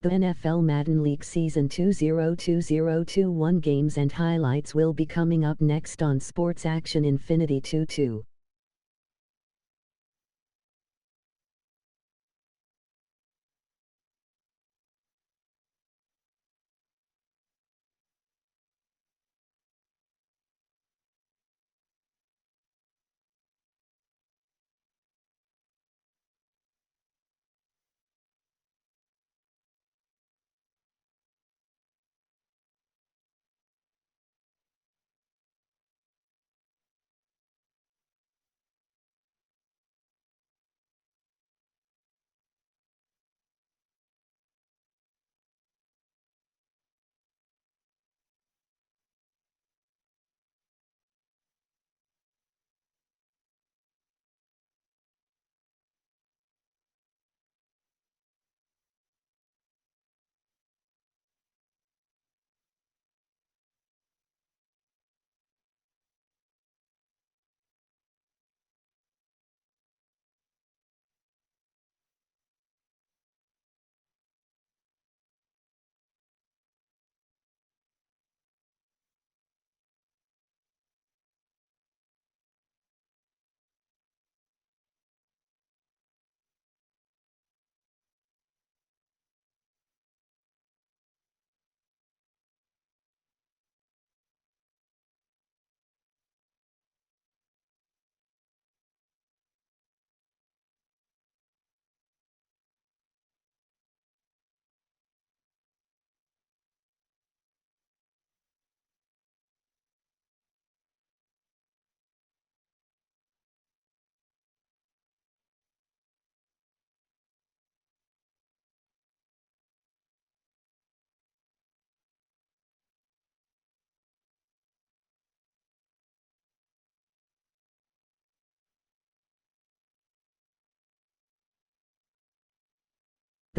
The NFL Madden League Season 2020-21 games and highlights will be coming up next on Sports Action Infinity 22.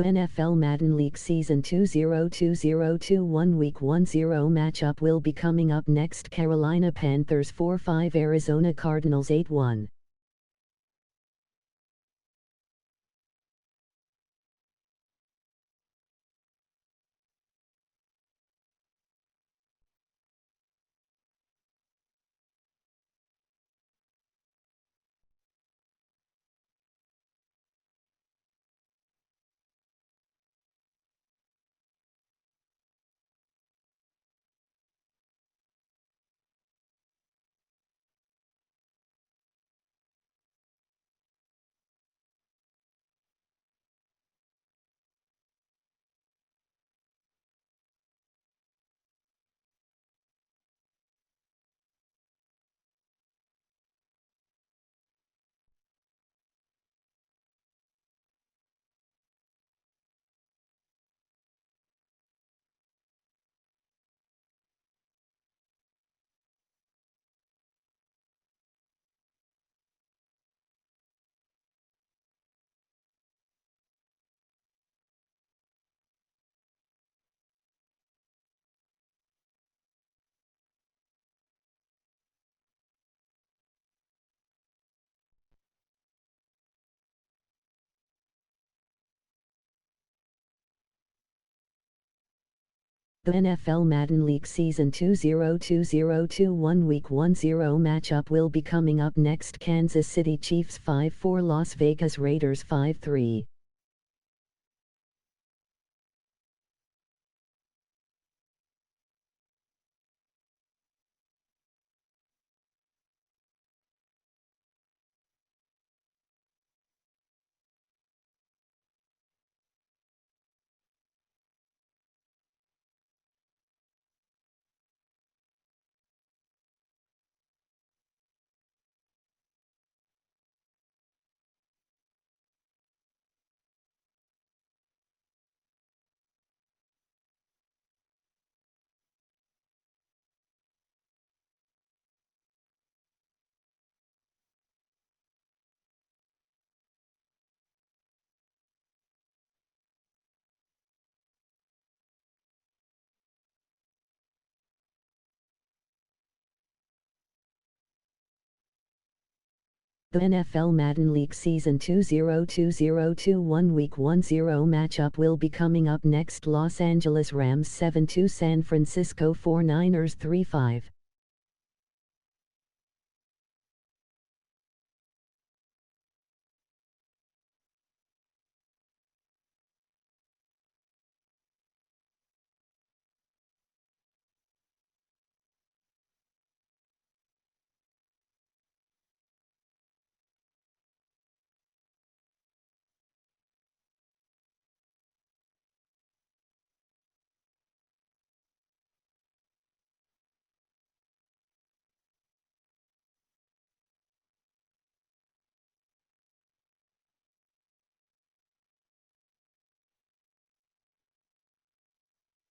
The NFL Madden League Season 2020-21 Week 10 matchup will be coming up next. Carolina Panthers 4-5, Arizona Cardinals 8-1. The NFL Madden League Season 2020-21 Week 10 matchup will be coming up next. Kansas City Chiefs 5-4, Las Vegas Raiders 5-3. The NFL Madden League Season 2020-21 Week 10 matchup will be coming up next. Los Angeles Rams 7-2 San Francisco 49ers 3-5.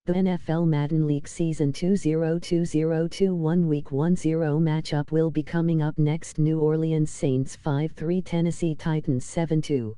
The NFL Madden League Season 2020-21 Week 10 matchup will be coming up next. New Orleans Saints 5-3 Tennessee Titans 7-2.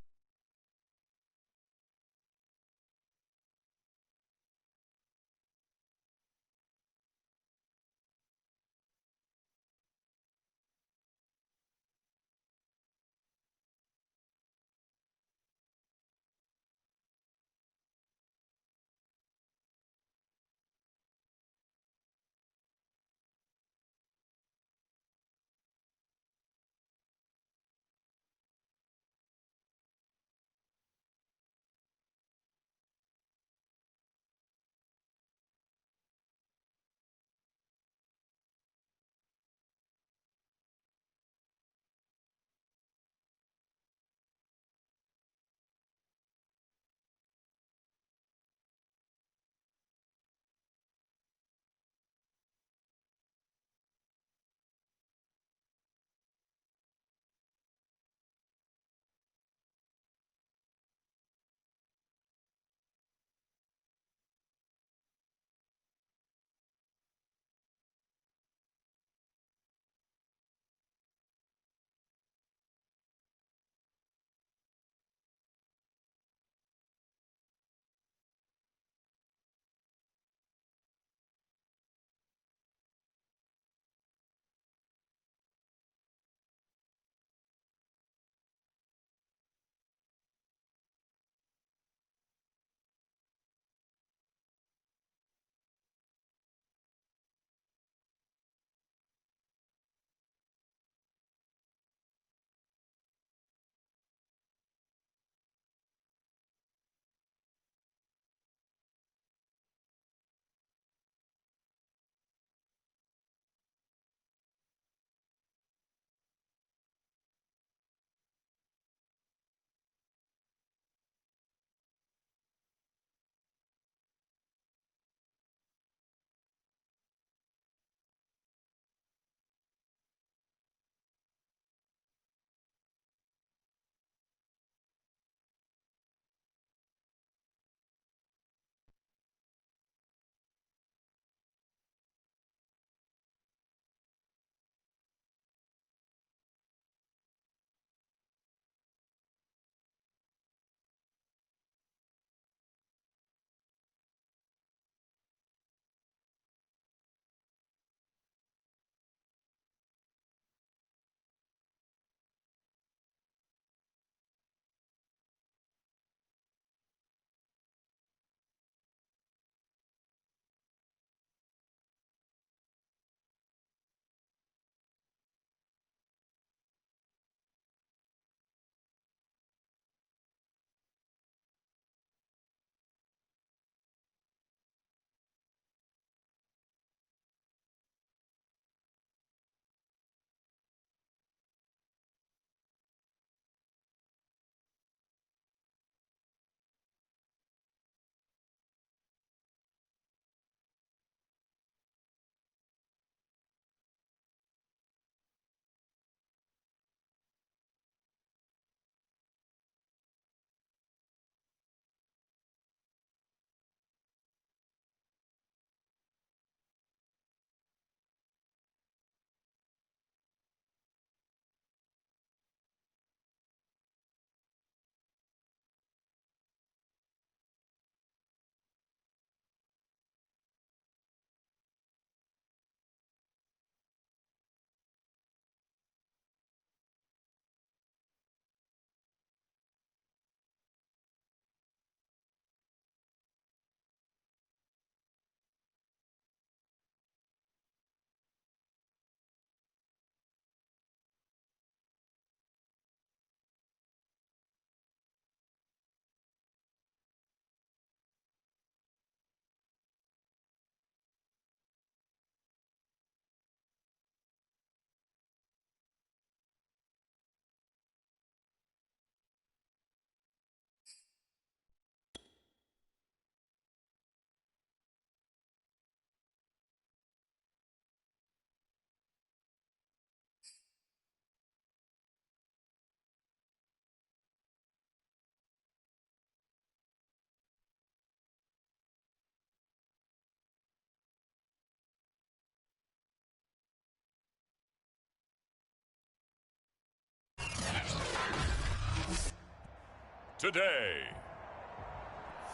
today.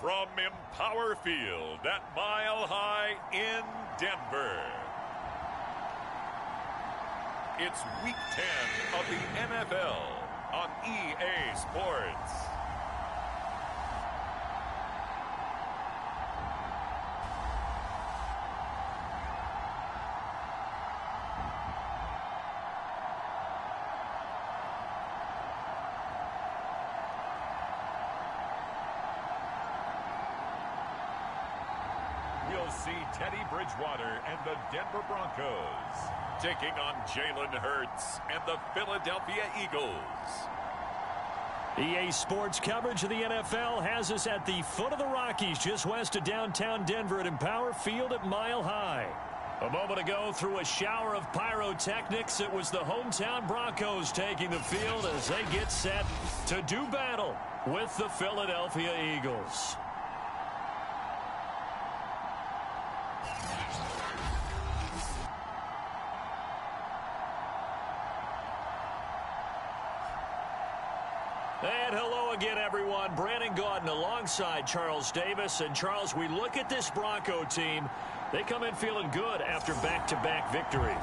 From Empower Field at Mile High in Denver, it's Week 10 of the NFL on EA Sports. We'll see Teddy Bridgewater and the Denver Broncos taking on Jalen Hurts and the Philadelphia Eagles. EA Sports coverage of the NFL has us at the foot of the Rockies, just west of downtown Denver at Empower Field at Mile High. A moment ago, through a shower of pyrotechnics, it was the hometown Broncos taking the field as they get set to do battle with the Philadelphia Eagles. And hello again, everyone. Brandon Gaudin alongside Charles Davis. And, Charles, we look at this Bronco team. They come in feeling good after back-to-back victories.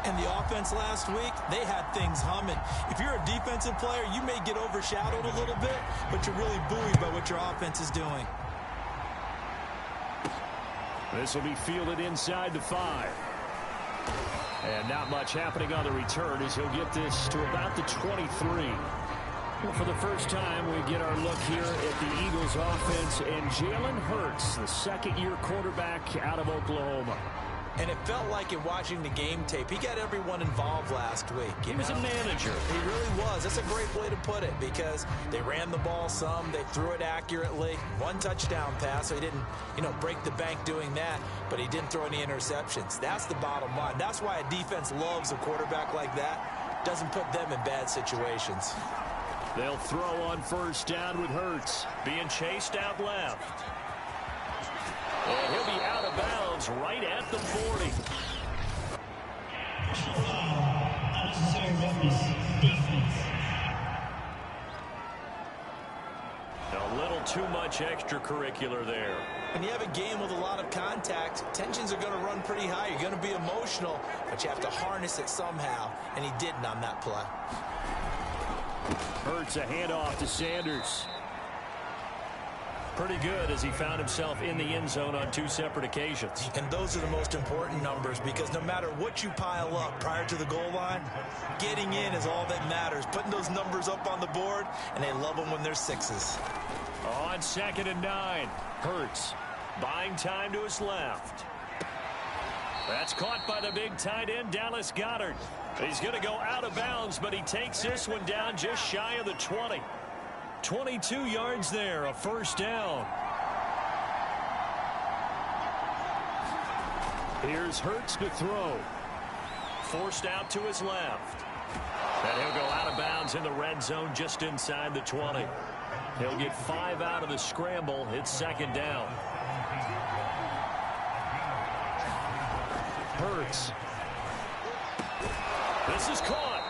And the offense last week, they had things humming. If you're a defensive player, you may get overshadowed a little bit, but you're really buoyed by what your offense is doing. This will be fielded inside the 5. And not much happening on the return as he'll get this to about the 23. Well, for the first time, we get our look here at the Eagles offense and Jalen Hurts, the second-year quarterback out of Oklahoma. And it felt like in watching the game tape, he got everyone involved last week. He was a manager. He really was. That's a great way to put it because they ran the ball some, they threw it accurately. One touchdown pass, so he didn't, break the bank doing that, but he didn't throw any interceptions. That's the bottom line. That's why a defense loves a quarterback like that. Doesn't put them in bad situations. They'll throw on first down with Hurts being chased out left. And he'll be out of bounds right at the 40. A little too much extracurricular there. When you have a game with a lot of contact, tensions are going to run pretty high. You're going to be emotional, but you have to harness it somehow, and he didn't on that play. Hurts a handoff to Sanders. Pretty good as he found himself in the end zone on 2 separate occasions. And those are the most important numbers because no matter what you pile up prior to the goal line, getting in is all that matters. Putting those numbers up on the board, and they love them when they're 6s. On 2nd and 9, Hurts buying time to his left. That's caught by the big tight end, Dallas Goedert. He's going to go out of bounds, but he takes this one down just shy of the 20. 22 yards there, a first down. Here's Hurts to throw. Forced out to his left. And he'll go out of bounds in the red zone just inside the 20. He'll get 5 out of the scramble. It's 2nd down. Hurts. This is caught.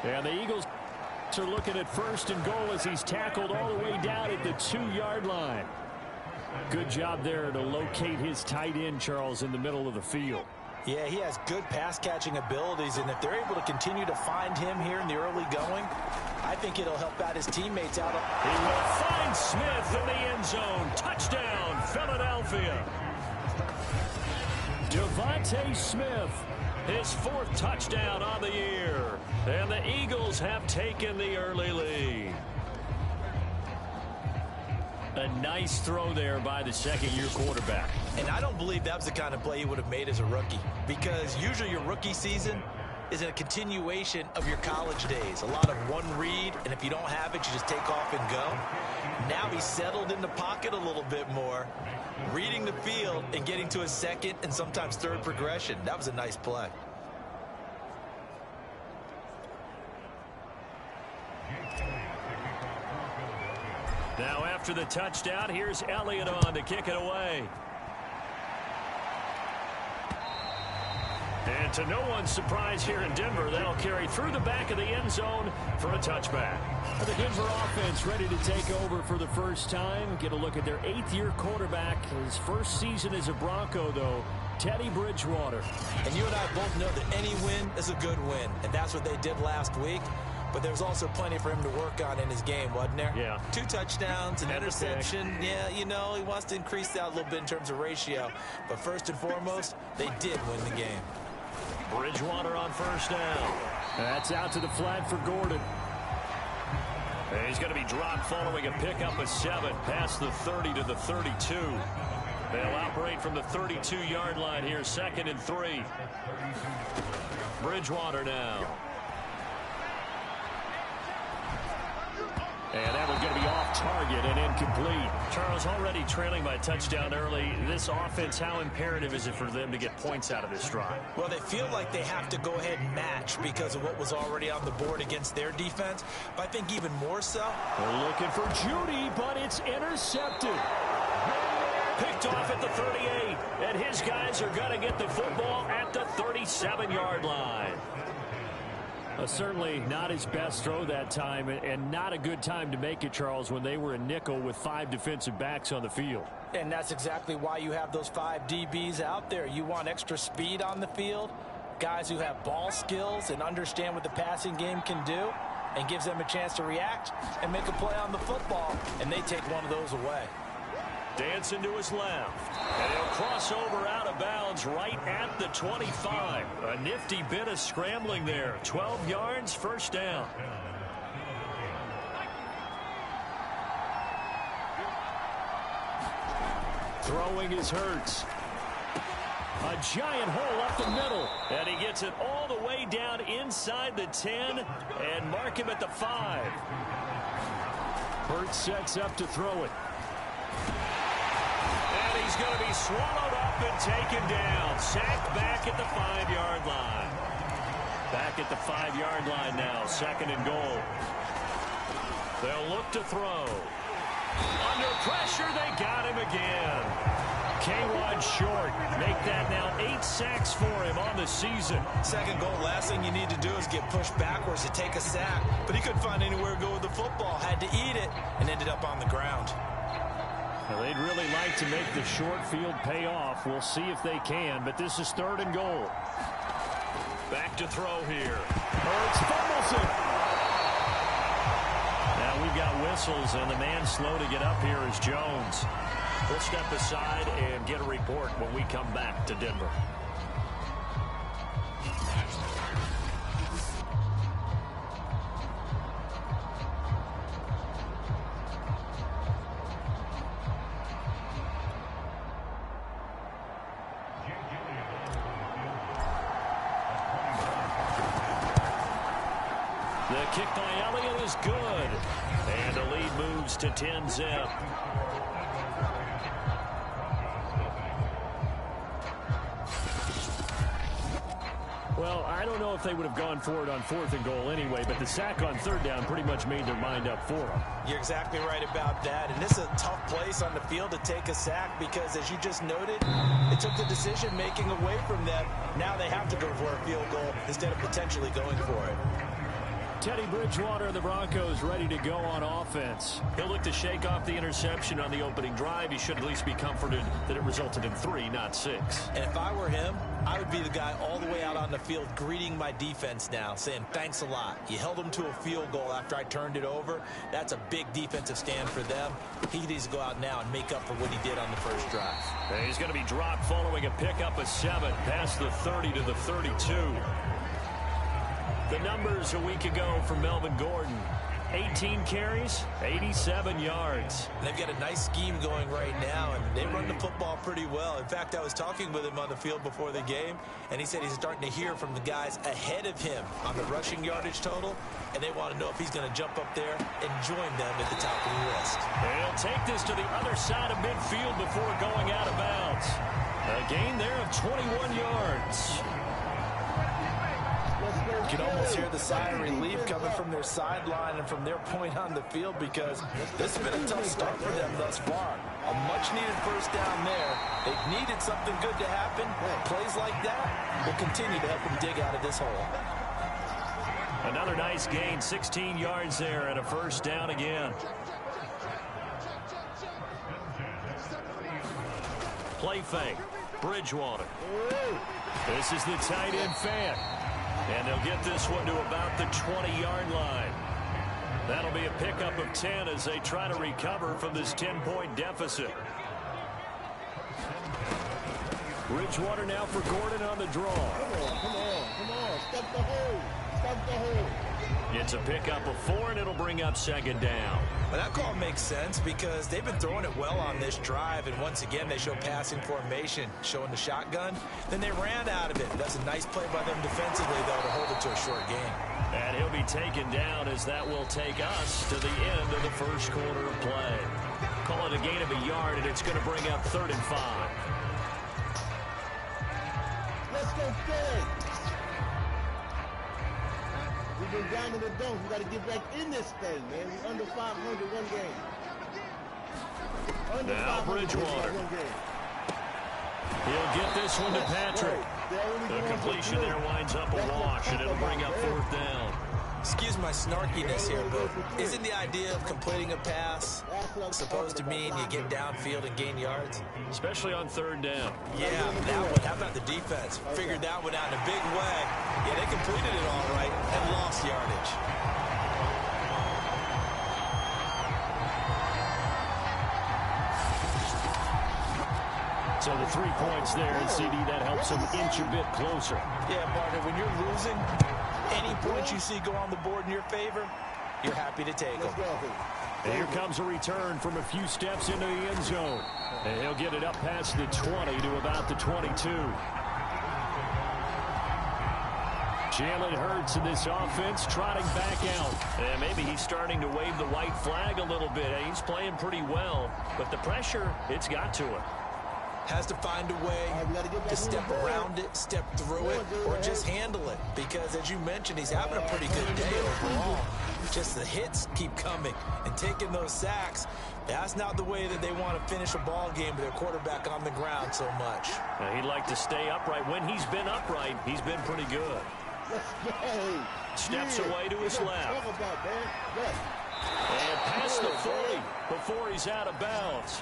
And the Eagles are looking at 1st and goal as he's tackled all the way down at the 2-yard line. Good job there to locate his tight end, Charles, in the middle of the field. Yeah, he has good pass-catching abilities, and if they're able to continue to find him here in the early going, I think it'll help out his teammates out. He will find Smith in the end zone. Touchdown, Philadelphia. Devontae Smith, his 4th touchdown on the year. And the Eagles have taken the early lead. A nice throw there by the second-year quarterback. And I don't believe that was the kind of play he would have made as a rookie, because usually your rookie season is a continuation of your college days. A lot of one read, and if you don't have it, you just take off and go. Now he's settled in the pocket a little bit more, reading the field and getting to a 2nd and sometimes 3rd progression. That was a nice play. Now after the touchdown, here's Elliott on to kick it away. And to no one's surprise here in Denver, that'll carry through the back of the end zone for a touchback. The Denver offense ready to take over for the first time. Get a look at their 8th-year quarterback. His first season as a Bronco, though, Teddy Bridgewater. And you and I both know that any win is a good win, and that's what they did last week. But there's also plenty for him to work on in his game, wasn't there? Yeah. 2 touchdowns, an interception. Yeah, you know, he wants to increase that a little bit in terms of ratio. But first and foremost, they did win the game. Bridgewater on first down. That's out to the flat for Gordon. And he's going to be dropped following a pickup of 7 past the 30 to the 32. They'll operate from the 32-yard line here, 2nd and 3. Bridgewater now. And that one's going to be off target and incomplete. Charles, already trailing by a touchdown early. This offense, how imperative is it for them to get points out of this drive? Well, they feel like they have to go ahead and match because of what was already on the board against their defense. But I think even more so. They're looking for Judy, but it's intercepted. Picked off at the 38. And his guys are going to get the football at the 37-yard line. Certainly not his best throw that time, and not a good time to make it, Charles, when they were in nickel with 5 defensive backs on the field. And that's exactly why you have those 5 DBs out there. You want extra speed on the field, guys who have ball skills and understand what the passing game can do, and gives them a chance to react and make a play on the football, and they take one of those away. Dancing to his left. And he'll cross over out of bounds right at the 25. A nifty bit of scrambling there. 12 yards, first down. Throwing is Hurts. A giant hole up the middle. And he gets it all the way down inside the 10 and mark him at the 5. Hurts sets up to throw it. And he's going to be swallowed up and taken down. Sacked back at the 5-yard line. Back at the 5-yard line now. 2nd and goal. They'll look to throw. Under pressure, they got him again. K-Rod short. Make that now 8 sacks for him on the season. 2nd goal, last thing you need to do is get pushed backwards to take a sack. But he couldn't find anywhere to go with the football. Had to eat it and ended up on the ground. Well, they'd really like to make the short field pay off. We'll see if they can, but this is 3rd and goal. Back to throw here. Hurts fumbles it. Now we've got whistles, and the man slow to get up here is Jones. We'll step aside and get a report when we come back to Denver. The kick by Elliott is good. And the lead moves to 10-zip. Well, I don't know if they would have gone for it on 4th and goal anyway, but the sack on 3rd down pretty much made their mind up for them. You're exactly right about that. And this is a tough place on the field to take a sack because, as you just noted, it took the decision-making away from them. Now they have to go for a field goal instead of potentially going for it. Teddy Bridgewater and the Broncos ready to go on offense. He'll look to shake off the interception on the opening drive. He should at least be comforted that it resulted in 3, not 6. And if I were him, I would be the guy all the way out on the field greeting my defense now, saying, thanks a lot. You held them to a field goal after I turned it over. That's a big defensive stand for them. He needs to go out now and make up for what he did on the first drive. And he's going to be dropped following a pickup of 7 past the 30 to the 32. The numbers a week ago for Melvin Gordon. 18 carries, 87 yards. And they've got a nice scheme going right now, and they run the football pretty well. In fact, I was talking with him on the field before the game, and he said he's starting to hear from the guys ahead of him on the rushing yardage total, and they want to know if he's going to jump up there and join them at the top of the list. And he'll take this to the other side of midfield before going out of bounds. A gain there of 21 yards. You can almost hear the sigh of relief coming from their sideline and from their point on the field because this has been a tough start for them thus far. A much-needed first down there. They've needed something good to happen, plays like that will continue to help him dig out of this hole. Another nice gain, 16 yards there, and a first down again. Play fake. Bridgewater. This is the tight end fan. And they'll get this one to about the 20-yard line. That'll be a pickup of 10 as they try to recover from this 10-point deficit. Bridgewater now for Gordon on the draw. Come on. Stop the hole. It's a pickup of 4, and it'll bring up second down. Well, that call makes sense because they've been throwing it well on this drive, and once again they show passing formation, showing the shotgun. Then they ran out of it. That's a nice play by them defensively, though, to hold it to a short game. And he'll be taken down as that will take us to the end of the first quarter of play. Call it a gain of a yard, and it's going to bring up 3rd and 5. Let's go, Philly. We've been down in the dumps. We got to get back in this thing, man. We're under 500 one game. Now Bridgewater. He'll get this one to Patrick. The completion there winds up a wash, and it'll bring up 4th down. Excuse my snarkiness here, but isn't the idea of completing a pass supposed to mean you get downfield and gain yards? Especially on 3rd down. Yeah, that one. How about the defense? Figured that one out in a big way. Yeah, they completed it all right and lost yardage. So the 3 points there, and CD, that helps them inch a bit closer. Yeah, partner, when you're losing, any points you see go on the board in your favor, you're happy to take them. And here comes a return from a few steps into the end zone. And he'll get it up past the 20 to about the 22. Jalen Hurts in this offense trotting back out. And maybe he's starting to wave the white flag a little bit. He's playing pretty well, but the pressure, it's got to him. Has to find a way to step around it, step through it, or just handle it. Because, as you mentioned, he's having a pretty good day overall. Just the hits keep coming and taking those sacks. That's not the way that they want to finish a ball game with their quarterback on the ground so much. He'd like to stay upright. When he's been upright, he's been pretty good. Steps away to his left. And past the 40 before he's out of bounds.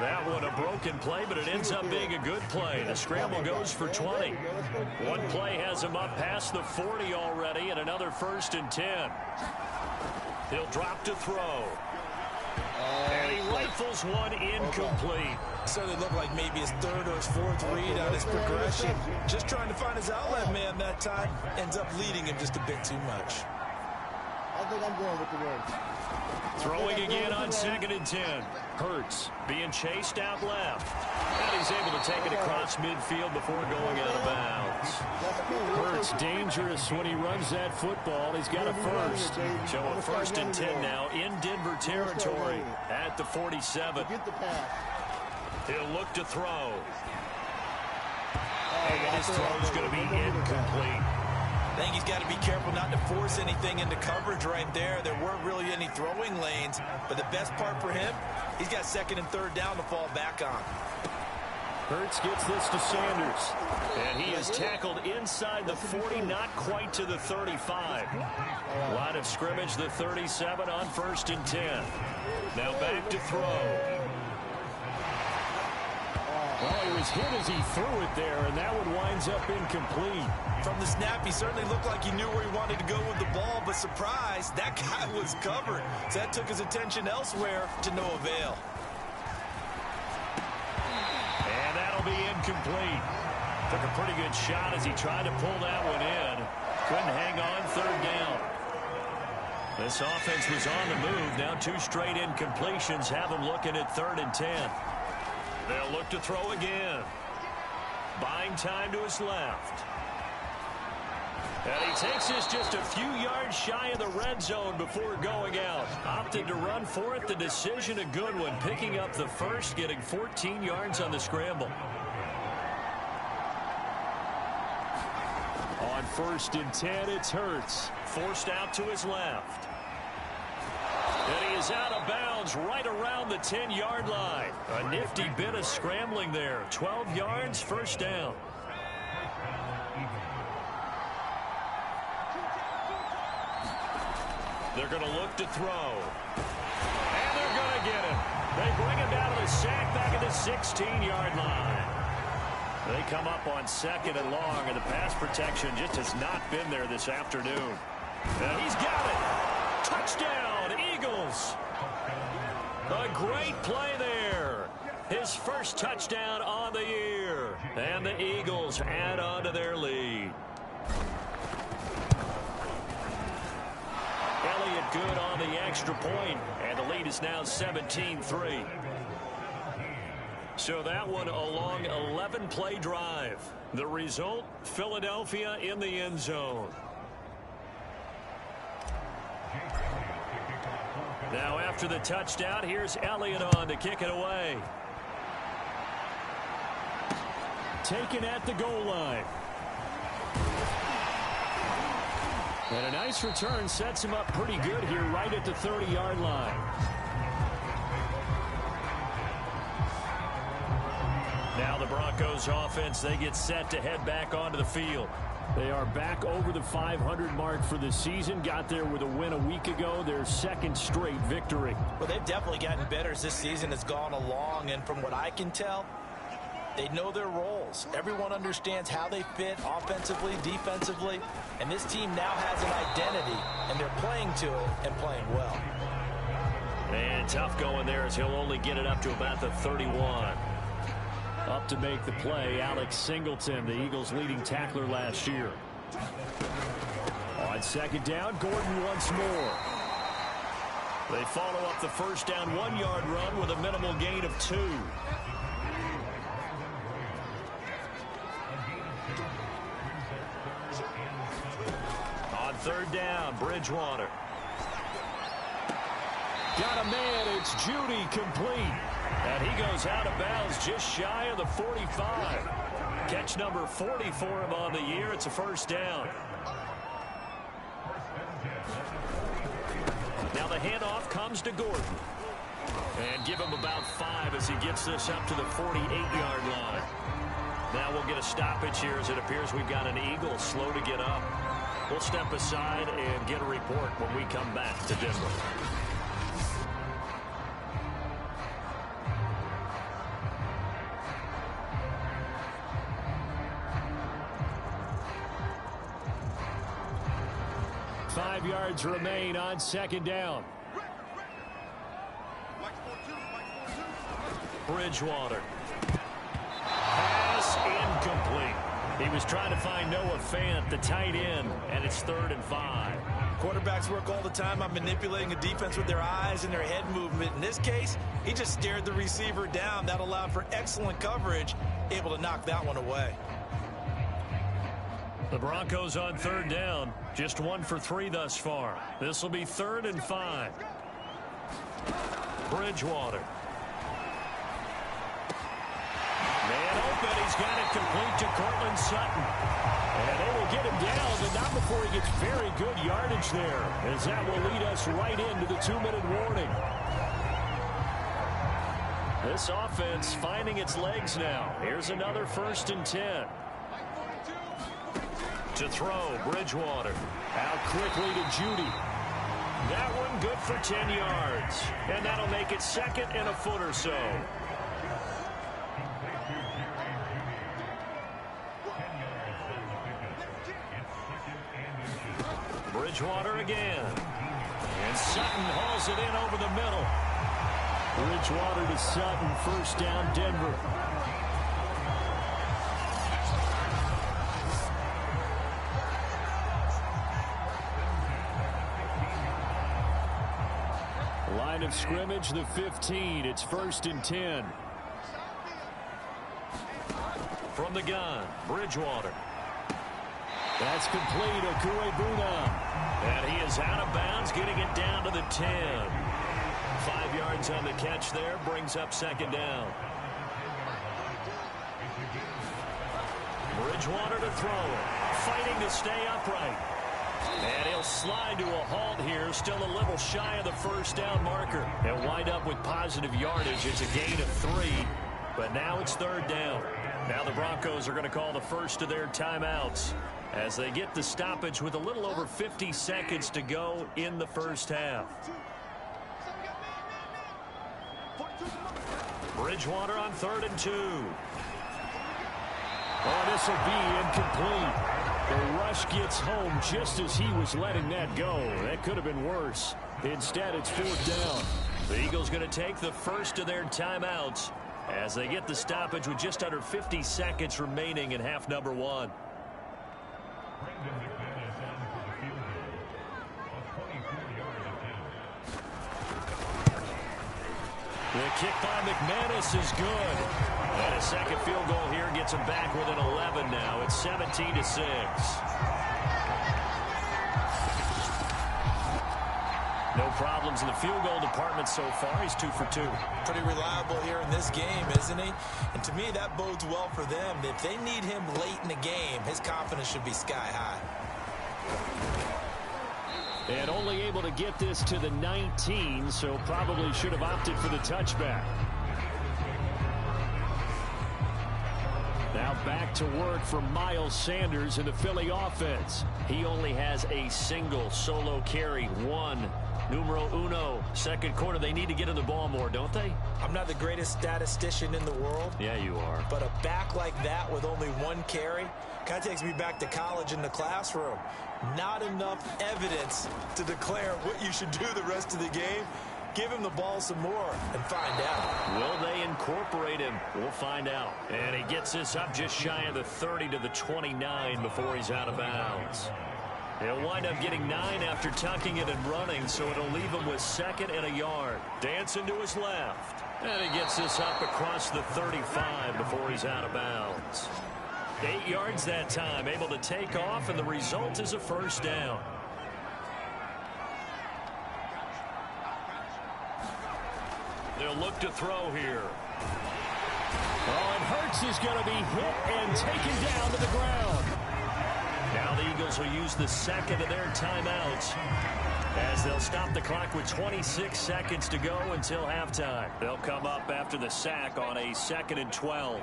That one a broken play, but it ends up being a good play. The scramble goes for 20. One play has him up past the 40 already, and another 1st and 10. He'll drop to throw. And he rifles one incomplete. So they look like maybe his 3rd or his 4th read on his progression. Just trying to find his outlet man that time. Ends up leading him just a bit too much. I think I'm going with the win. Throwing again on 2nd and 10. Hurts being chased out left. And he's able to take it across midfield before going out of bounds. Hurts dangerous when he runs that football. He's got a first. So a 1st and 10 now in Denver territory at the 47. He'll look to throw. And his throw's going to be incomplete. I think he's got to be careful not to force anything into coverage right there. There weren't really any throwing lanes, but the best part for him, he's got 2nd and 3rd down to fall back on. Hurts gets this to Sanders, and he is tackled inside the 40, not quite to the 35. Line of scrimmage, the 37 on 1st and 10. Now back to throw. Well, he was hit as he threw it there, and that one winds up incomplete. From the snap, he certainly looked like he knew where he wanted to go with the ball, but surprise, that guy was covered. So that took his attention elsewhere to no avail. And that'll be incomplete. Took a pretty good shot as he tried to pull that one in. Couldn't hang on 3rd down. This offense was on the move. Now 2 straight incompletions have him looking at 3rd and 10. They'll look to throw again. Buying time to his left. And he takes this just a few yards shy of the red zone before going out. Opted to run for it. The decision a good one. Picking up the first, getting 14 yards on the scramble. On 1st and 10, it's Hurts. Forced out to his left. And he is out of bounds right around the 10-yard line. A nifty bit of scrambling there. 12 yards, first down. They're going to look to throw. And they're going to get him. They bring him down to the sack back at the 16-yard line. They come up on 2nd and long, and the pass protection just has not been there this afternoon. And he's got it. Touchdown, Eagles. A great play there. His first touchdown on the year. And the Eagles add on to their lead. Elliott good on the extra point, and the lead is now 17-3. So that one a long 11-play drive. The result, Philadelphia in the end zone. Now after the touchdown, here's Elliott on to kick it away. Taken at the goal line. And a nice return sets him up pretty good here right at the 30-yard line. Now the Broncos offense, they get set to head back onto the field. They are back over the 500 mark for the season. Got there with a win a week ago, their second straight victory. Well, they've definitely gotten better as this season has gone along, and from what I can tell, they know their roles. Everyone understands how they fit offensively, defensively, and this team now has an identity, and they're playing to it and playing well. And tough going there as he'll only get it up to about the 31. Up to make the play, Alex Singleton, the Eagles' leading tackler last year. On 2nd down, Gordon once more. They follow up the first down 1-yard run with a minimal gain of 2. On 3rd down, Bridgewater. Got a man, it's Judy, complete. And he goes out of bounds just shy of the 45. Catch number 40 for him on the year. It's a first down. Now the handoff comes to Gordon. And give him about 5 as he gets this up to the 48-yard line. Now we'll get a stoppage here as it appears we've got an Eagle slow to get up. We'll step aside and get a report when we come back to Denver. Yards remain on 2nd down. Bridgewater. Pass incomplete. He was trying to find Noah Fant, the tight end, and it's 3rd and 5. Quarterbacks work all the time on manipulating a defense with their eyes and their head movement. In this case, he just stared the receiver down. That allowed for excellent coverage, able to knock that one away. The Broncos on 3rd down, just 1 for 3 thus far. This will be 3rd and 5. Bridgewater. Man open, he's got it complete to Cortland Sutton. And they will get him down, but not before he gets very good yardage there, as that will lead us right into the 2-minute warning. This offense finding its legs now. Here's another 1st and 10. To throw, Bridgewater. Out quickly to Judy. That one good for 10 yards. And that'll make it 2nd and a foot or so. Bridgewater again. And Sutton hauls it in over the middle. Bridgewater to Sutton, first down Denver. Line of scrimmage, the 15. It's 1st and 10. From the gun, Bridgewater. That's complete, Okuebuna. And he is out of bounds, getting it down to the 10. 5 yards on the catch there, brings up 2nd down. Bridgewater to throw it, fighting to stay upright. And he'll slide to a halt here, still a little shy of the first down marker. They'll wind up with positive yardage. It's a gain of 3, but now it's third down. Now the Broncos are going to call the first of their timeouts as they get the stoppage with a little over 50 seconds to go in the first half. Bridgewater on 3rd and 2. Oh, this will be incomplete. The rush gets home just as he was letting that go. That could have been worse. Instead, it's 4th down. The Eagles going to take the first of their timeouts as they get the stoppage with just under 50 seconds remaining in half number 1. The kick by McManus is good. And a second field goal here gets him back within 11 now. It's 17-6. No problems in the field goal department so far. He's 2 for 2. Pretty reliable here in this game, isn't he? And to me, that bodes well for them. If they need him late in the game, his confidence should be sky high. And only able to get this to the 19, so probably should have opted for the touchback. Now back to work for Miles Sanders in the Philly offense. He only has a single solo carry, 1. Numero uno, second quarter. They need to get in the ball more, don't they? I'm not the greatest statistician in the world. Yeah, you are. But a back like that with only 1 carry kind of takes me back to college in the classroom. Not enough evidence to declare what you should do the rest of the game. Give him the ball some more and find out. Will they incorporate him? We'll find out. And he gets this up just shy of the 30 to the 29 before he's out of bounds. He'll wind up getting 9 after tucking it and running, so it'll leave him with 2nd and a yard. Dancing to his left. And he gets this up across the 35 before he's out of bounds. 8 yards that time, able to take off, and the result is a first down. They'll look to throw here. Oh, and Hurts is going to be hit and taken down to the ground. Now the Eagles will use the 2nd of their timeouts as they'll stop the clock with 26 seconds to go until halftime. They'll come up after the sack on a 2nd and 12.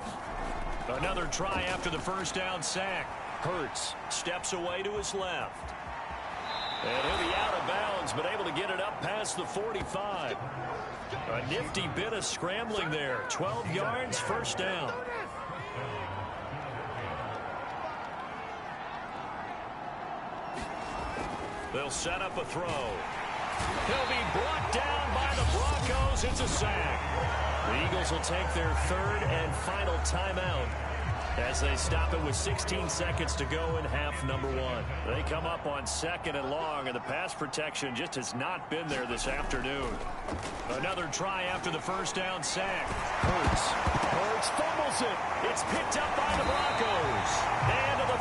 Another try after the first down sack. Hurts steps away to his left. And he'll be out of bounds, but able to get it up past the 45. A nifty bit of scrambling there. 12 yards, first down. They'll set up a throw. He'll be brought down by the Broncos. It's a sack. The Eagles will take their 3rd and final timeout as they stop it with 16 seconds to go in half number 1. They come up on 2nd and long, and the pass protection just has not been there this afternoon. Another try after the first down sack. Hurts fumbles it. It's picked up by the Broncos. And to the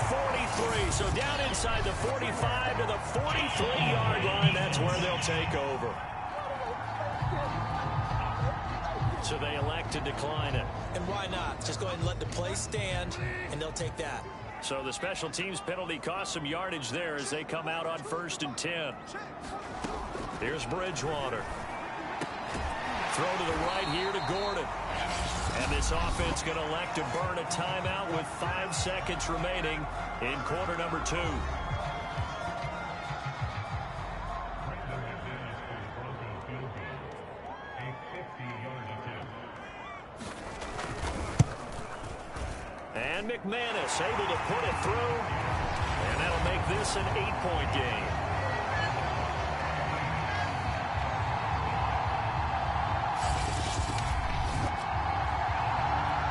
43. So down inside the 45 to the 43-yard line. That's where they'll take over. So they elect to decline it. And why not? Just go ahead and let the play stand, and they'll take that. So the special teams penalty cost some yardage there as they come out on 1st and 10. Here's Bridgewater. Throw to the right here to Gordon. And this offense going to elect to burn a timeout with 5 seconds remaining in quarter number 2. And McManus able to put it through. And that'll make this an 8-point game.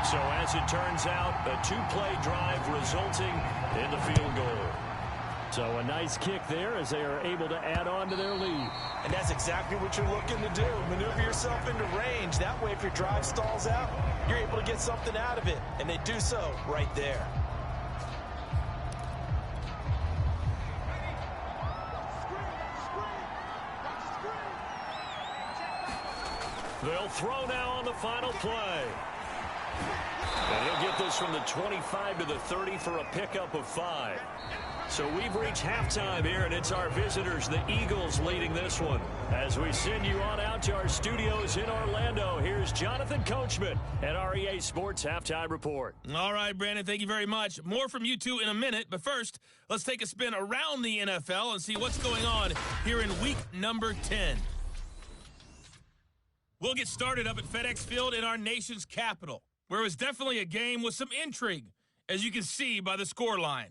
So as it turns out, a 2-play drive resulting in the field goal. So a nice kick there as they are able to add on to their lead. And that's exactly what you're looking to do. Maneuver yourself into range. That way, if your drive stalls out, you're able to get something out of it. And they do so right there. They'll throw now on the final play. And he'll get this from the 25 to the 30 for a pickup of 5. So we've reached halftime here, and it's our visitors, the Eagles, leading this one. As we send you on out to our studios in Orlando, here's Jonathan Coachman at REA Sports Halftime Report. All right, Brandon, thank you very much. More from you two in a minute, but first, let's take a spin around the NFL and see what's going on here in week number 10. We'll get started up at FedEx Field in our nation's capital, where it was definitely a game with some intrigue, as you can see by the scoreline.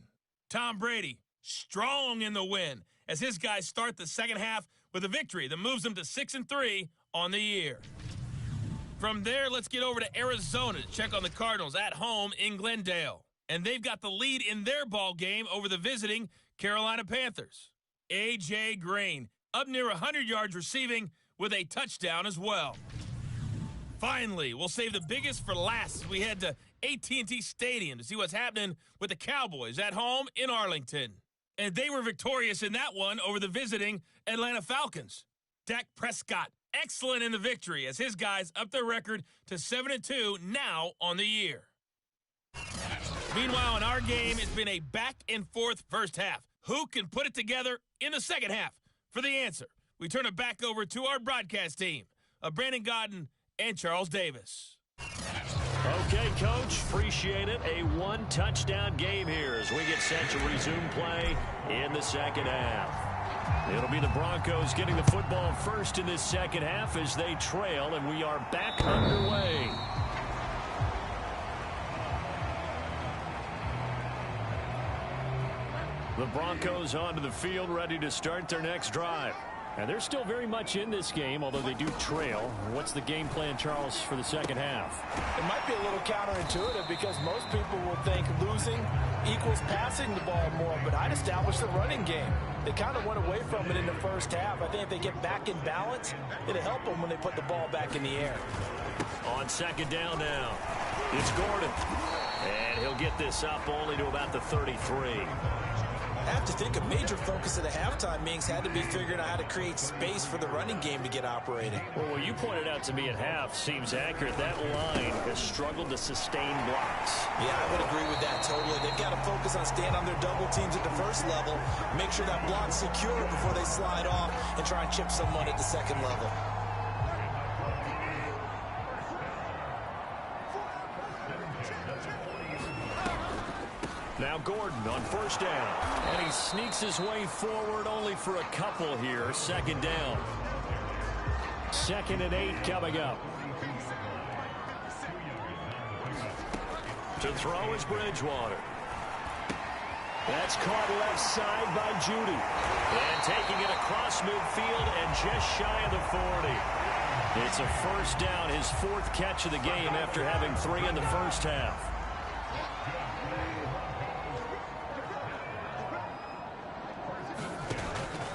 Tom Brady, strong in the win, as his guys start the second half with a victory that moves them to 6-3 on the year. From there, let's get over to Arizona to check on the Cardinals at home in Glendale. And they've got the lead in their ball game over the visiting Carolina Panthers. A.J. Green, up near 100 yards receiving with a touchdown as well. Finally, we'll save the biggest for last as we head to AT&T Stadium to see what's happening with the Cowboys at home in Arlington. And they were victorious in that one over the visiting Atlanta Falcons. Dak Prescott, excellent in the victory as his guys up their record to 7-2 now on the year. Meanwhile, in our game, it's been a back-and-forth first half. Who can put it together in the second half? For the answer, we turn it back over to our broadcast team of Brandon Godden and Charles Davis. Okay, Coach, appreciate it. A one-touchdown game here as we get set to resume play in the second half. It'll be the Broncos getting the football first in this second half as they trail, and we are back underway. The Broncos onto the field, ready to start their next drive. And they're still very much in this game, although they do trail. What's the game plan, Charles, for the second half? It might be a little counterintuitive because most people will think losing equals passing the ball more, but I'd establish the running game. They kind of went away from it in the first half. I think if they get back in balance, it'll help them when they put the ball back in the air. On second down now, it's Gordon. And he'll get this up only to about the 33. I have to think a major focus of the halftime meetings had to be figuring out how to create space for the running game to get operating. Well, what you pointed out to me at half seems accurate. That line has struggled to sustain blocks. Yeah, I would agree with that totally. They've got to focus on staying on their double teams at the first level, make sure that block's secure before they slide off and try and chip someone at the second level. Now Gordon on first down. And he sneaks his way forward only for a couple here. Second down. 2nd and 8 coming up. To throw is Bridgewater. That's caught left side by Judy. And taking it across midfield and just shy of the 40. It's a first down, his 4th catch of the game after having 3 in the first half.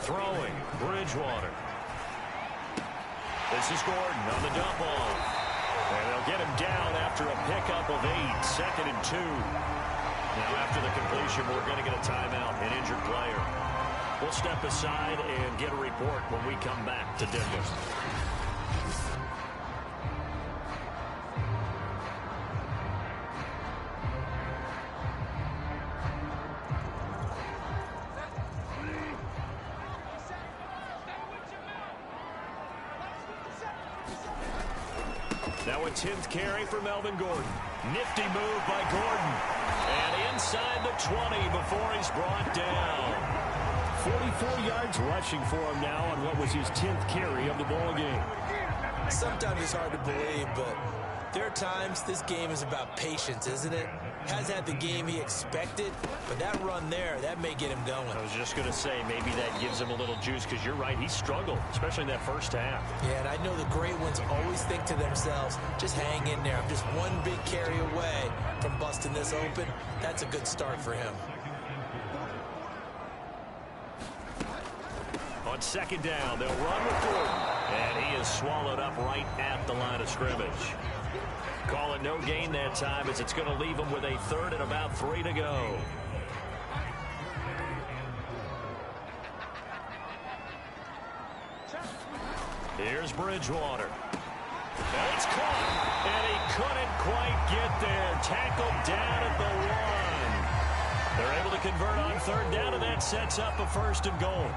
Throwing, Bridgewater. This is Gordon on the dump off. And they'll get him down after a pickup of 8, 2nd and 2. Now after the completion, we're going to get a timeout, an injured player. We'll step aside and get a report when we come back to Denver. Now a 10th carry for Melvin Gordon. Nifty move by Gordon. And inside the 20 before he's brought down. 44 yards rushing for him now on what was his 10th carry of the ball game. Sometimes it's hard to believe, but there are times this game is about patience, isn't it? Has had the game he expected, but that run there, that may get him going. I was just going to say, maybe that gives him a little juice, because you're right, he struggled, especially in that first half. Yeah, and I know the great ones always think to themselves, just hang in there. I'm just one big carry away from busting this open. That's a good start for him. On second down, they'll run with Gordon, and he is swallowed up right at the line of scrimmage. Call it no gain that time as it's going to leave him with a 3rd and about 3 to go. Here's Bridgewater. And it's caught, and he couldn't quite get there. Tackled down at the 1. They're able to convert on third down, and that sets up a first and goal.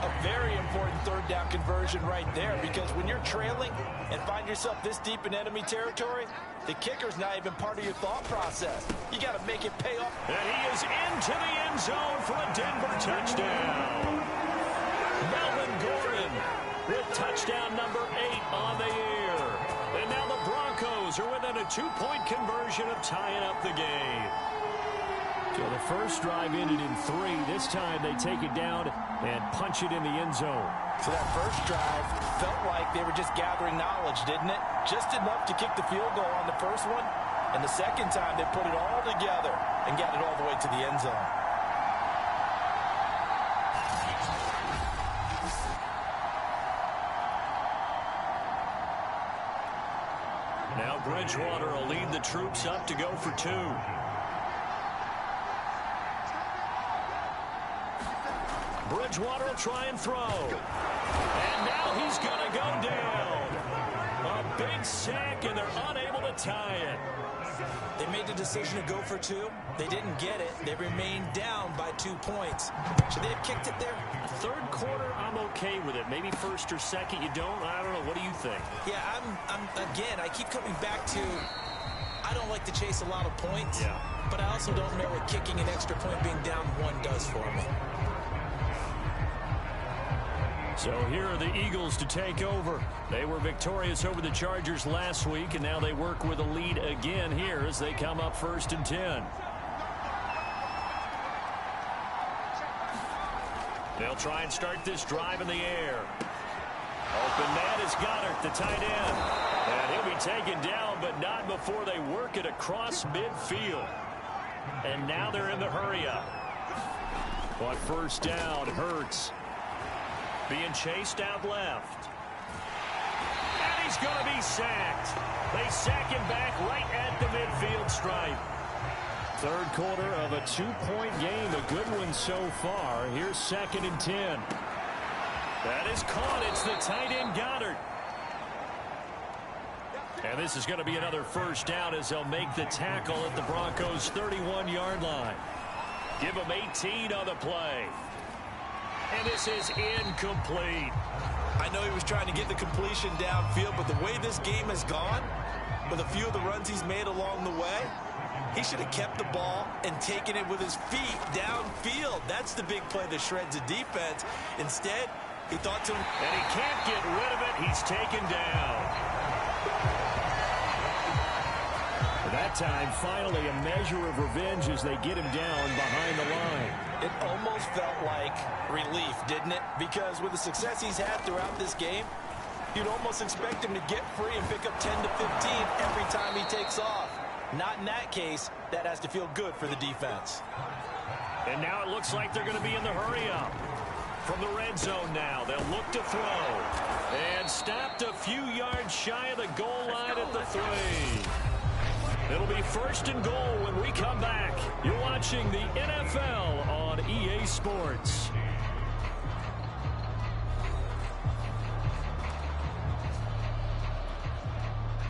A very important third down conversion right there, because when you're trailing and find yourself this deep in enemy territory, the kicker's not even part of your thought process. You got to make it pay off. And he is into the end zone for a Denver touchdown. Melvin Gordon with touchdown number 8 on the year. And now the Broncos are within a 2-point conversion of tying up the game. So the first drive ended in 3. This time they take it down and punch it in the end zone. So that first drive felt like they were just gathering knowledge, didn't it? Just enough to kick the field goal on the first one. And the second time they put it all together and got it all the way to the end zone. Now Bridgewater will lead the troops up to go for 2. Bridgewater will try and throw. And now he's going to go down. A big sack, and they're unable to tie it. They made the decision to go for 2. They didn't get it. They remained down by 2 points. Should they have kicked it there? Third quarter, I'm okay with it. Maybe first or second, you don't. I don't know. What do you think? Yeah, again, I keep coming back to, I don't like to chase a lot of points. Yeah. But I also don't know what kicking an extra point being down 1 does for me. So here are the Eagles to take over. They were victorious over the Chargers last week, and now they work with a lead again here as they come up 1st and 10. They'll try and start this drive in the air. Open man is Goddard, the tight end. And he'll be taken down, but not before they work it across midfield. And now they're in the hurry-up. But first down, Hurts. Being chased out left. And he's going to be sacked. They sack him back right at the midfield stripe. Third quarter of a 2-point game. A good one so far. Here's 2nd and 10. That is caught. It's the tight end Goddard. And this is going to be another first down as they'll make the tackle at the Broncos' 31-yard line. Give them 18 on the play. And this is incomplete. I know he was trying to get the completion downfield, but the way this game has gone, with a few of the runs he's made along the way, he should have kept the ball and taken it with his feet downfield. That's the big play that shreds the defense. Instead, he thought to him. And he can't get rid of it. He's taken down. That time, finally, a measure of revenge as they get him down behind the line. It almost felt like relief, didn't it? Because with the success he's had throughout this game, you'd almost expect him to get free and pick up 10 to 15 every time he takes off. Not in that case. That has to feel good for the defense. And now it looks like they're going to be in the hurry-up. From the red zone now, they'll look to throw. And stopped a few yards shy of the goal line at the 3. It'll be 1st and goal when we come back. You're watching the NFL on EA Sports.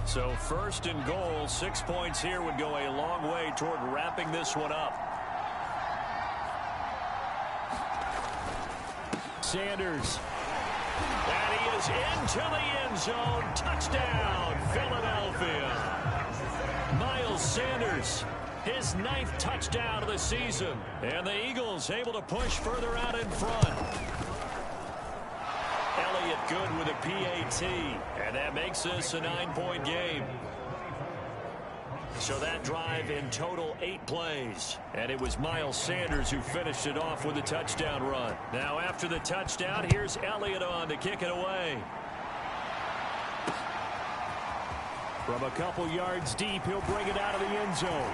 So 1st and goal, 6 points here would go a long way toward wrapping this one up. Sanders. And he is into the end zone. Touchdown, Philadelphia. Miles Sanders, his 9th touchdown of the season. And the Eagles able to push further out in front. Elliott good with a PAT. And that makes this a 9-point game. So that drive in total 8 plays. And it was Miles Sanders who finished it off with a touchdown run. Now after the touchdown, here's Elliott on to kick it away. From a couple yards deep, he'll bring it out of the end zone.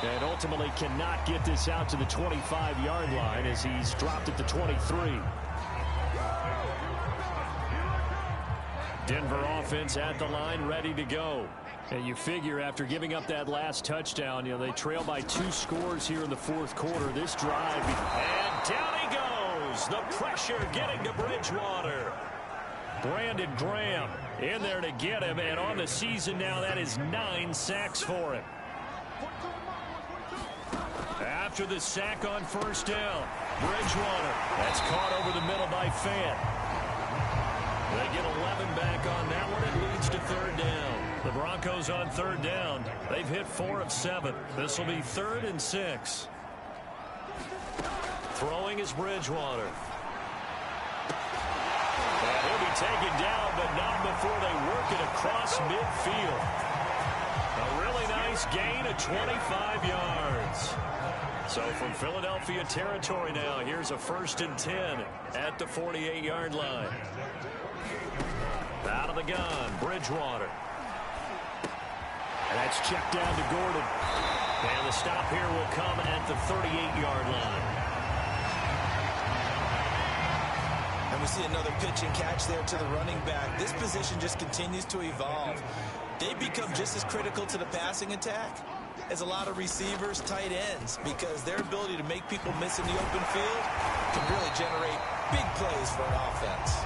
And ultimately cannot get this out to the 25-yard line as he's dropped at the 23. Denver offense at the line, ready to go. And you figure after giving up that last touchdown, they trail by 2 scores here in the 4th quarter. This drive, and down he goes. The pressure getting to Bridgewater. Brandon Graham in there to get him, and on the season now, that is 9 sacks for him. after the sack on first down. Bridgewater. That's caught over the middle by Fant. They get 11 back on that one. It leads to third down. The Broncos on third down. They've hit 4 of 7. This will be 3rd and 6. Throwing is Bridgewater. And he'll be taken down, but not before they work it across midfield. A really nice gain of 25 yards. So from Philadelphia territory now, here's a 1st and 10 at the 48-yard line. Out of the gun, Bridgewater. And that's checked down to Gordon. And the stop here will come at the 38-yard line. And we see another pitch and catch there to the running back. This position just continues to evolve. They become just as critical to the passing attack as a lot of receivers, tight ends, because their ability to make people miss in the open field can really generate big plays for an offense.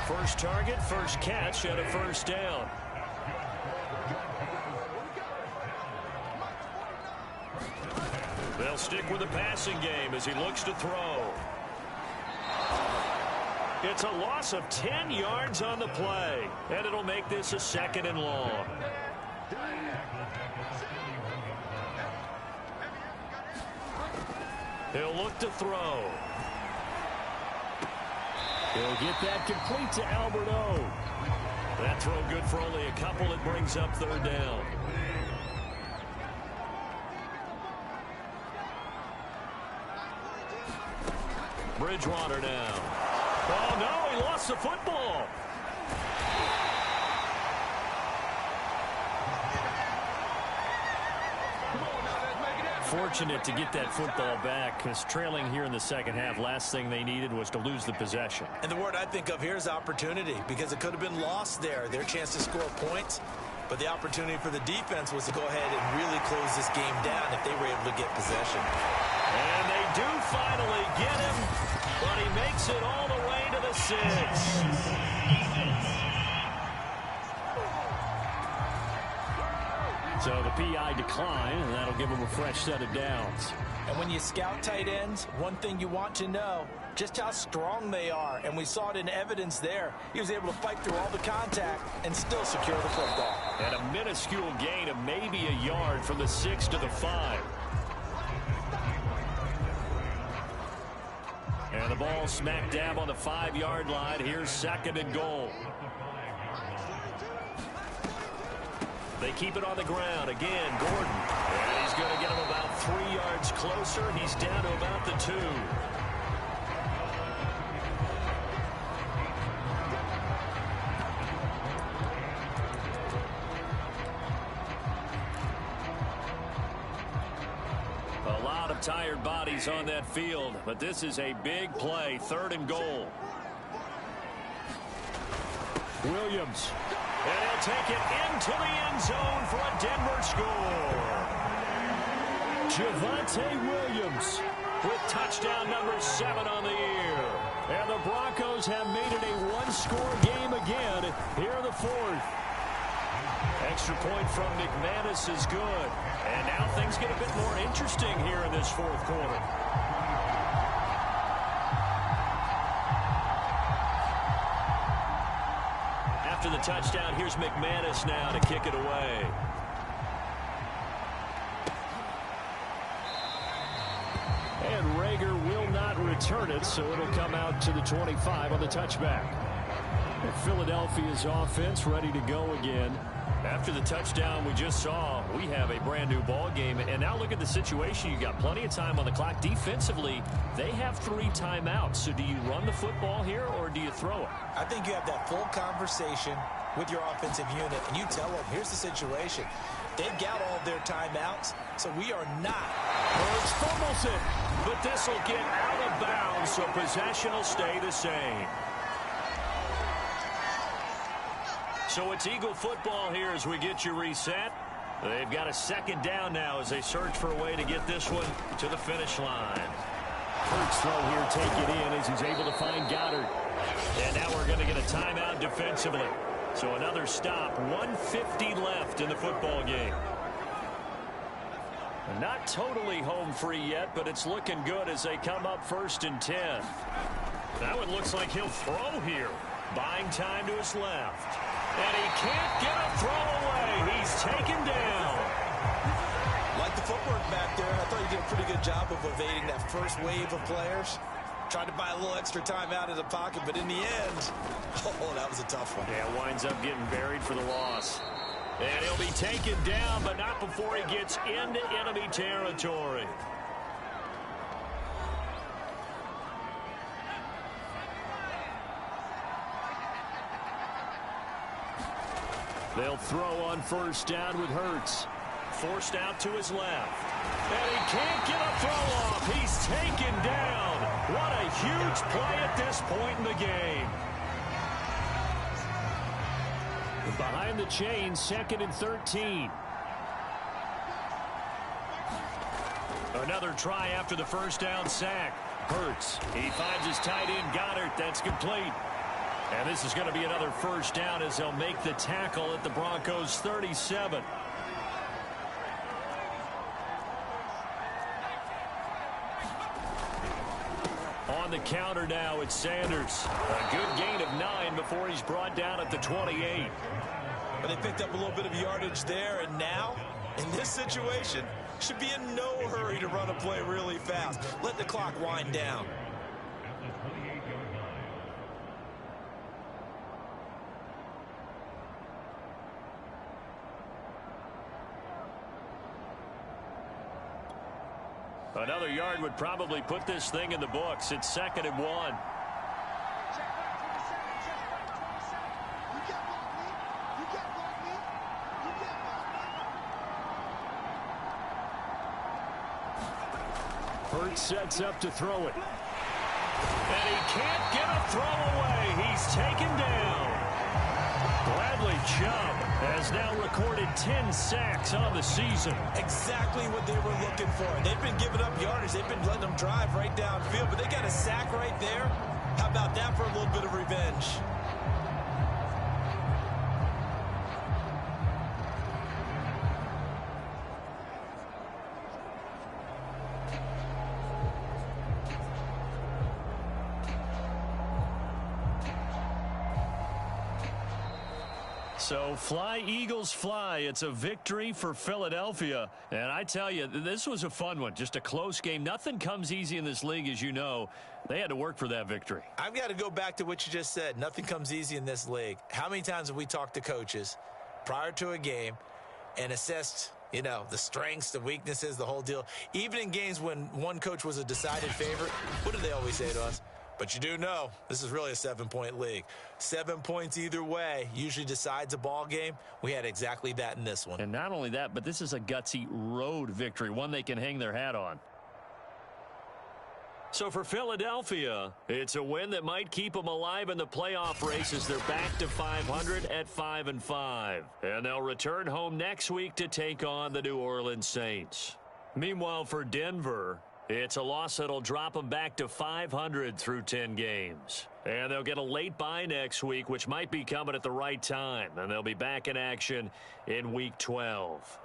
First target, first catch, and a first down. They'll stick with the passing game as he looks to throw. It's a loss of 10 yards on the play, and it'll make this a 2nd and long. He'll look to throw. He'll get that complete to Alberto. That throw good for only a couple. It brings up third down. Bridgewater now. Oh, no, he lost the football. Fortunate to get that football back, because trailing here in the second half, last thing they needed was to lose the possession. And the word I think of here is opportunity, because it could have been lost there, their chance to score points. But the opportunity for the defense was to go ahead and really close this game down if they were able to get possession. And they do finally get him, but he makes it all the way to the 6. So the PI decline, and that'll give him a fresh set of downs. And when you scout tight ends, one thing you want to know, just how strong they are. And we saw it in evidence there. He was able to fight through all the contact and still secure the football. And a minuscule gain of maybe a yard from the 6 to the 5. And the ball smack dab on the 5-yard line. Here's 2nd and goal. They keep it on the ground. Again, Gordon. And he's going to get him about 3 yards closer. He's down to about the 2. A lot of tired bodies on that field, but this is a big play. 3rd and goal. Williams. And he'll take it into the end zone for a Denver score. Javonte Williams with touchdown number 7 on the year. And the Broncos have made it a one-score game again here in the 4th. Extra point from McManus is good. And now things get a bit more interesting here in this 4th quarter. After the touchdown, here's McManus now to kick it away. And Rager will not return it, so it'll come out to the 25 on the touchback. And Philadelphia's offense ready to go again. After the touchdown we just saw, we have a brand new ball game. And now look at the situation. You got plenty of time on the clock. Defensively, they have 3 timeouts. So do you run the football here or do you throw it? I think you have that full conversation with your offensive unit, and you tell them, here's the situation. They've got all their timeouts, so we are not. Burns fumbles it, but this will get out of bounds, so possession will stay the same. So it's Eagle football here as we get you reset. They've got a 2nd down now as they search for a way to get this one to the finish line. Kirk's throw here, take it in as he's able to find Goddard. And now we're going to get a timeout defensively. So another stop, 1:50 left in the football game. Not totally home free yet, but it's looking good as they come up 1st and 10. That one looks like he'll throw here. Buying time to his left. And he can't get a throw away. He's taken down. Like the footwork back there, I thought he did a pretty good job of evading that first wave of players. Tried to buy a little extra time out of the pocket, but in the end, oh, that was a tough one. Yeah, winds up getting buried for the loss. And he'll be taken down, but not before he gets into enemy territory. They'll throw on 1st down with Hurts. Forced out to his left. And he can't get a throw off. He's taken down. What a huge play at this point in the game. Behind the chain, 2nd and 13. Another try after the 1st down sack. Hurts. He finds his tight end, Goddard. That's complete. And this is going to be another 1st down as they'll make the tackle at the Broncos 37. On the counter now, it's Sanders. A good gain of 9 before he's brought down at the 28. But they picked up a little bit of yardage there, and now, in this situation, should be in no hurry to run a play really fast. Let the clock wind down. Another yard would probably put this thing in the books. It's 2nd and 1. Hurts sets up to throw it. And he can't get a throw away. He's taken down. Bradley Chubb has now recorded 10 sacks on the season. Exactly what they were looking for. They've been giving up yardage. They've been letting them drive right downfield, but they got a sack right there. How about that for a little bit of revenge? So fly, Eagles, fly. It's a victory for Philadelphia. And I tell you, this was a fun one. Just a close game. Nothing comes easy in this league, as you know. They had to work for that victory. I've got to go back to what you just said. Nothing comes easy in this league. How many times have we talked to coaches prior to a game and assessed, you know, the strengths, the weaknesses, the whole deal? Even in games when one coach was a decided favorite, what do they always say to us? But you do know this is really a 7-point league. 7 points either way usually decides a ball game. We had exactly that in this one. And not only that, but this is a gutsy road victory, one they can hang their hat on. So for Philadelphia, it's a win that might keep them alive in the playoff race as they're back to 500 at 5-5. And they'll return home next week to take on the New Orleans Saints. Meanwhile, for Denver, it's a loss that'll drop them back to 500 through 10 games. And they'll get a late bye next week, which might be coming at the right time. And they'll be back in action in Week 12.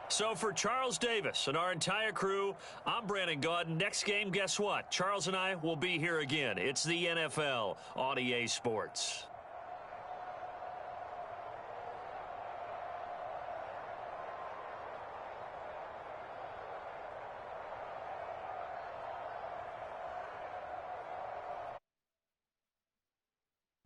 So for Charles Davis and our entire crew, I'm Brandon Gaudin. Next game, guess what? Charles and I will be here again. It's the NFL on EA Sports.